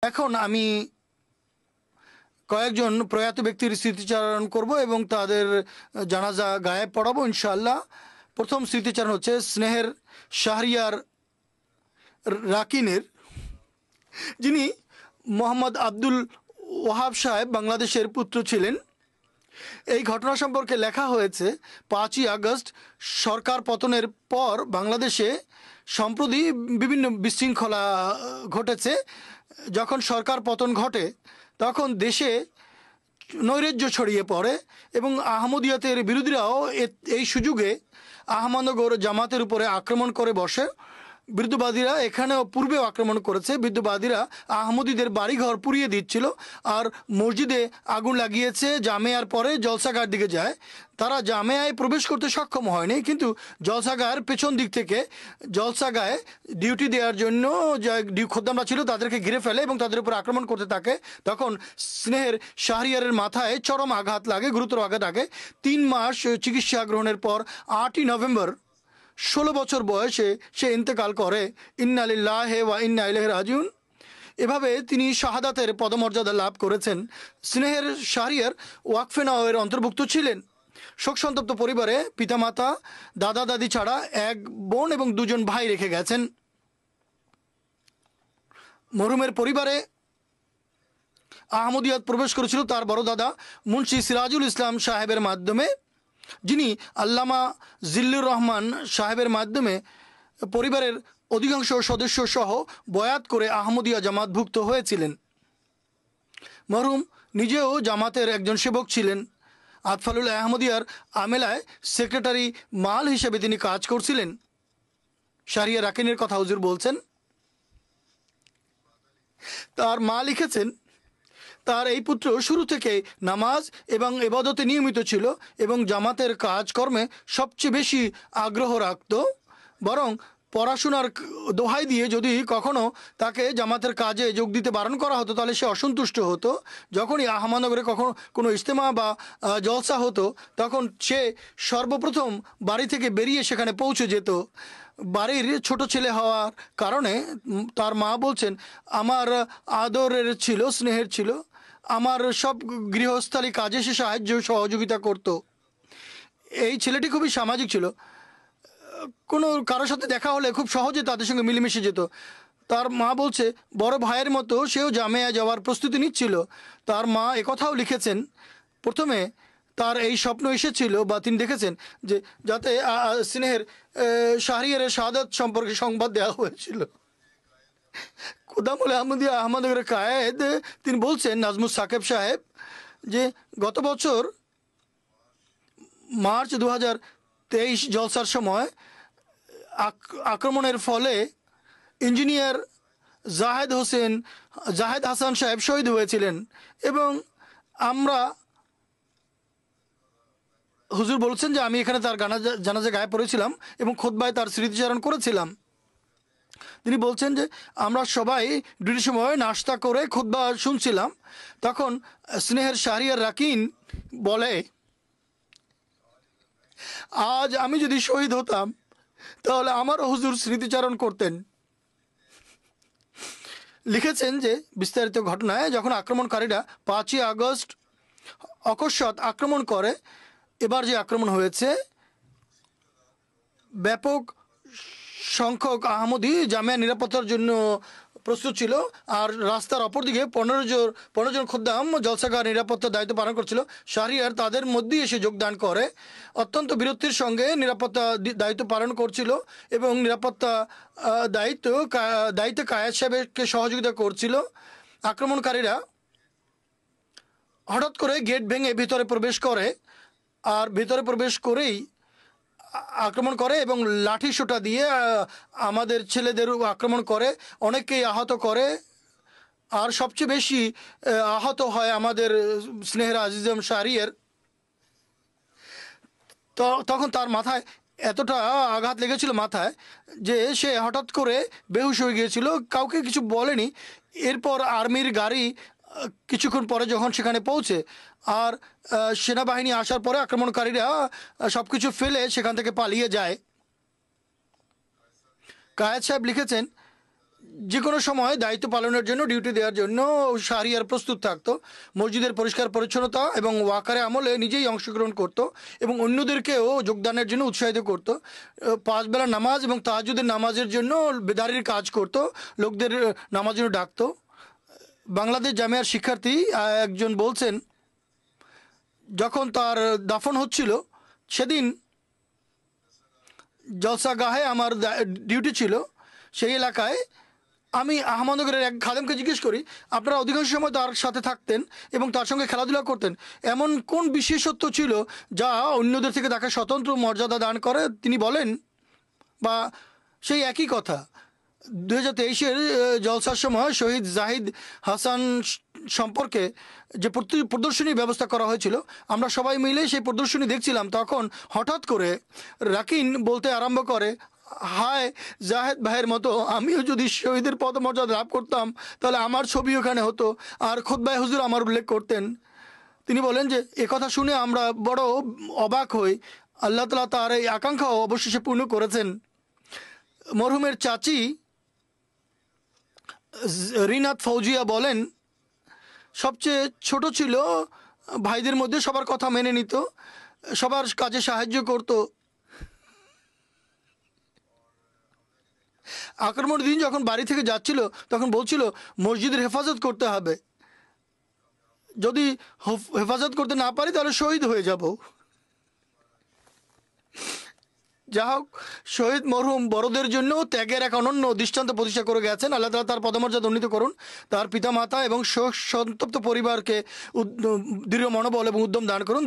এখন আমি কয়েকজন প্রয়াত ব্যক্তির স্মৃতিচারণ করব এবং তাদের জানাজা গায়ে পড়াবো ইনশাআল্লাহ। প্রথম স্মৃতিচারণ হচ্ছে স্নেহের শাহরিয়ার রাকিনের, যিনি মোহাম্মদ আব্দুল ওয়াহাব সাহেব বাংলাদেশের পুত্র ছিলেন। এই ঘটনা সম্পর্কে লেখা হয়েছে 5ই আগস্ট সরকার পতনের পর বাংলাদেশে সম্প্রতি বিভিন্ন বিশৃঙ্খলা ঘটেছে। যখন সরকার পতন ঘটে তখন দেশে নৈরাজ্য ছড়িয়ে পড়ে এবং আহমদিয়াতের বিরোধীরাও এই সুযোগে আহমদনগর জামাতের উপরে আক্রমণ করে বসে। বিরুদ্ধবাদীরা এখানেও পূর্বেও আক্রমণ করেছে। বিরুদ্ধবাদীরা আহমদীদের বাড়িঘর পুড়িয়ে দিচ্ছিল আর মসজিদে আগুন লাগিয়েছে। জামেয়ার পরে জলসাঘাট দিকে যায়। তারা জামেয়ায় প্রবেশ করতে সক্ষম হয়নি, কিন্তু জলসাগায়ের পেছন দিক থেকে জলসাগায়ে ডিউটি দেওয়ার জন্য যা খোদ্দামরা ছিল তাদেরকে ঘিরে ফেলে এবং তাদের উপর আক্রমণ করতে থাকে। তখন স্নেহের শাহরিয়ারের মাথায় চরম আঘাত লাগে, গুরুতর আঘাত লাগে। 3 মাস চিকিৎসা গ্রহণের পর 8ই নভেম্বর 16 বছর বয়সে সে ইন্তেকাল করে। ইন্না লিল্লাহি ওয়া ইন্না ইলাইহি রাজিউন। এভাবে তিনি শাহাদাতের পদমর্যাদা লাভ করেছেন। স্নেহের শাহরিয়ার ওয়াকফে নাওয়ের অন্তর্ভুক্ত ছিলেন। শোকসন্তপ্ত পরিবারে পিতামাতা, দাদা দাদি ছাড়া 1 বোন এবং 2 জন ভাই রেখে গেছেন। মরহুমের পরিবারে আহমদিয়াত প্রবেশ করেছিল তার বড় দাদা মুন্সি সিরাজুল ইসলাম সাহেবের মাধ্যমে, যিনি আল্লামা জিল্লুর রহমান সাহেবের মাধ্যমে পরিবারের অধিকাংশ সদস্য সহ বয়াত করে আহমদিয়া জামাতভুক্ত হয়েছিলেন। মরহুম নিজেও জামাতের একজন সেবক ছিলেন। আতফালুল আহমদিয়ার আমেলায় সেক্রেটারি মাল হিসেবে তিনি কাজ করছিলেন। শাহরিয়া রাকিনের কথা হুজুর বলছেন। তার মা লিখেছেন, তার এই পুত্র শুরু থেকে নামাজ এবং ইবাদতে নিয়মিত ছিল এবং জামাতের কাজকর্মে সবচেয়ে বেশি আগ্রহ রাখত। বরং পড়াশোনার দোহাই দিয়ে যদি কখনো তাকে জামাতের কাজে যোগ দিতে বারণ করা হতো তাহলে সে অসন্তুষ্ট হতো। যখনই আহমদনগরে কখনো কোনো ইজতেমা বা জলসা হতো তখন সে সর্বপ্রথম বাড়ি থেকে বেরিয়ে সেখানে পৌঁছে যেত। বাড়ির ছোট ছেলে হওয়ার কারণে তার মা বলছেন, আমার আদরের ছিল, স্নেহের ছিল, আমার সব গৃহস্থালী কাজে সে সাহায্য সহযোগিতা করত। এই ছেলেটি খুবই সামাজিক ছিল। কোনো কারোর সাথে দেখা হলে খুব সহজে তাদের সঙ্গে মিলেমিশে যেত। তার মা বলছে, বড় ভাইয়ের মতো সেও জামেয়া যাওয়ার প্রস্তুতি নিচ্ছিল। তার মা একথাও লিখেছেন, প্রথমে তার এই স্বপ্ন এসেছিল বা তিনি দেখেছেন যে যাতে স্নেহের শাহরিয়ারের শাহাদাত সম্পর্কে সংবাদ দেওয়া হয়েছিল। খোদামুল আহমদিয়া আহমদনগরের কায়েদ তিনি বলছেন, নাজমুস সাকেব সাহেব, যে গত বছর মার্চ 2023 জলসার সময় আক্রমণের ফলে ইঞ্জিনিয়ার জাহেদ হাসান সাহেব শহীদ হয়েছিলেন এবং আমরা, হুজুর বলছেন যে আমি এখানে তার জানাজা গায়ে পড়েছিলাম এবং খুতবায় তার স্মৃতিচারণ করেছিলাম। তিনি বলছেন যে আমরা সবাই ডিউটির সময় নাস্তা করে খুতবা শুনছিলাম। তখন স্নেহের শাহরিয়ার রাকিন বলে, আজ আমি যদি শহীদ হতাম তাহলে আমারও হুজুর স্মৃতিচারণ করতেন। লিখেছেন যে বিস্তারিত ঘটনায় যখন আক্রমণকারীরা 5ই আগস্ট অকস্মাৎ আক্রমণ করে, এবার যে আক্রমণ হয়েছে, ব্যাপক সংখ্যক আহমদি জামিয়া নিরাপত্তার জন্য প্রস্তুত ছিল আর রাস্তার অপর দিকে 15 জন খোদ্দাম জলসাগার নিরাপত্তার দায়িত্ব পালন করছিল। শাহরিয়ার তাদের মধ্যেই এসে যোগদান করে অত্যন্ত বীরত্বের সঙ্গে নিরাপত্তা দায়িত্ব পালন করছিল এবং নিরাপত্তা দায়িত্বে কায়েদ সাহেবকে সহযোগিতা করছিল। আক্রমণকারীরা হঠাৎ করে গেট ভেঙে ভিতরে প্রবেশ করে আর ভিতরে প্রবেশ করেই আক্রমণ করে এবং লাঠি সোঁটা দিয়ে আমাদের ছেলেদেরও আক্রমণ করে, অনেককেই আহত করে। আর সবচেয়ে বেশি আহত হয় আমাদের স্নেহের আজিজম শাহরিয়ার। তখন তার মাথায় এতটা আঘাত লেগেছিল মাথায় যে সে হঠাৎ করে বেহুশ হয়ে গিয়েছিল, কাউকে কিছু বলেনি। এরপর আর্মির গাড়ি কিছুক্ষণ পরে যখন সেখানে পৌঁছে আর সেনাবাহিনী আসার পরে আক্রমণকারীরা সব কিছু ফেলে সেখান থেকে পালিয়ে যায়। কায়েদ সাহেব লিখেছেন যে কোনো সময় দায়িত্ব পালনের জন্য, ডিউটি দেওয়ার জন্য শাহরিয়ার প্রস্তুত থাকতো। মসজিদের পরিষ্কার পরিচ্ছন্নতা এবং ওয়াকারে আমলে নিজেই অংশগ্রহণ করত এবং অন্যদেরকেও যোগদানের জন্য উৎসাহিত করত। 5 বেলা নামাজ এবং তাহাজ্জুদের নামাজের জন্য বেদারির কাজ করত, লোকদের নামাজের জন্য ডাকতো। বাংলাদেশ জামিয়ার শিক্ষার্থী একজন বলছেন, যখন তার দাফন হচ্ছিল সেদিন জলসাগাহে আমার ডিউটি ছিল। সেই এলাকায় আমি আহমদনগরের এক খাদেমকে জিজ্ঞেস করি, আপনারা অধিকাংশ সময় তার সাথে থাকতেন এবং তার সঙ্গে খেলাধুলা করতেন, এমন কোন বিশেষত্ব ছিল যা অন্যদের থেকে তাকে স্বতন্ত্র মর্যাদা দান করে? তিনি বলেন, বা সেই একই কথা, 2023-এর জলসার সময় শহীদ জাহিদ হাসান সম্পর্কে যে প্রদর্শনীর ব্যবস্থা করা হয়েছিল, আমরা সবাই মিলে সেই প্রদর্শনী দেখছিলাম। তখন হঠাৎ করে রাকিন বলতে আরম্ভ করে, হায়, জাহেদ ভাইয়ের মতো আমিও যদি শহীদের পদমর্যাদা লাভ করতাম তাহলে আমার ছবি ওখানে হতো, আর খুতবায় হুজুর আমার উল্লেখ করতেন। তিনি বলেন যে একথা শুনে আমরা বড় অবাক হই। আল্লাহ তাআলা তার এই আকাঙ্ক্ষাও অবশেষে পূর্ণ করেছেন। মরহুমের চাচি রিনাত ফৌজিয়া বলেন, সবচেয়ে ছোট ছিল, ভাইদের মধ্যে সবার কথা মেনে নিত, সবার কাজে সাহায্য করত। আক্রমণের দিন যখন বাড়ি থেকে যাচ্ছিল তখন বলছিল মসজিদের হেফাজত করতে হবে, যদি হেফাজত করতে না পারি তাহলে শহীদ হয়ে যাব। যা হোক, শহীদ মরহুম বড়দের জন্য ত্যাগের এক অনন্য দৃষ্টান্ত প্রতিষ্ঠা করে গেছেন। আল্লাহ তাআলা তার পদমর্যাদা উন্নীত করুন, তার পিতামাতা এবং সন্তপ্ত পরিবারকে দৃঢ় মনোবল এবং উদ্যম দান করুন।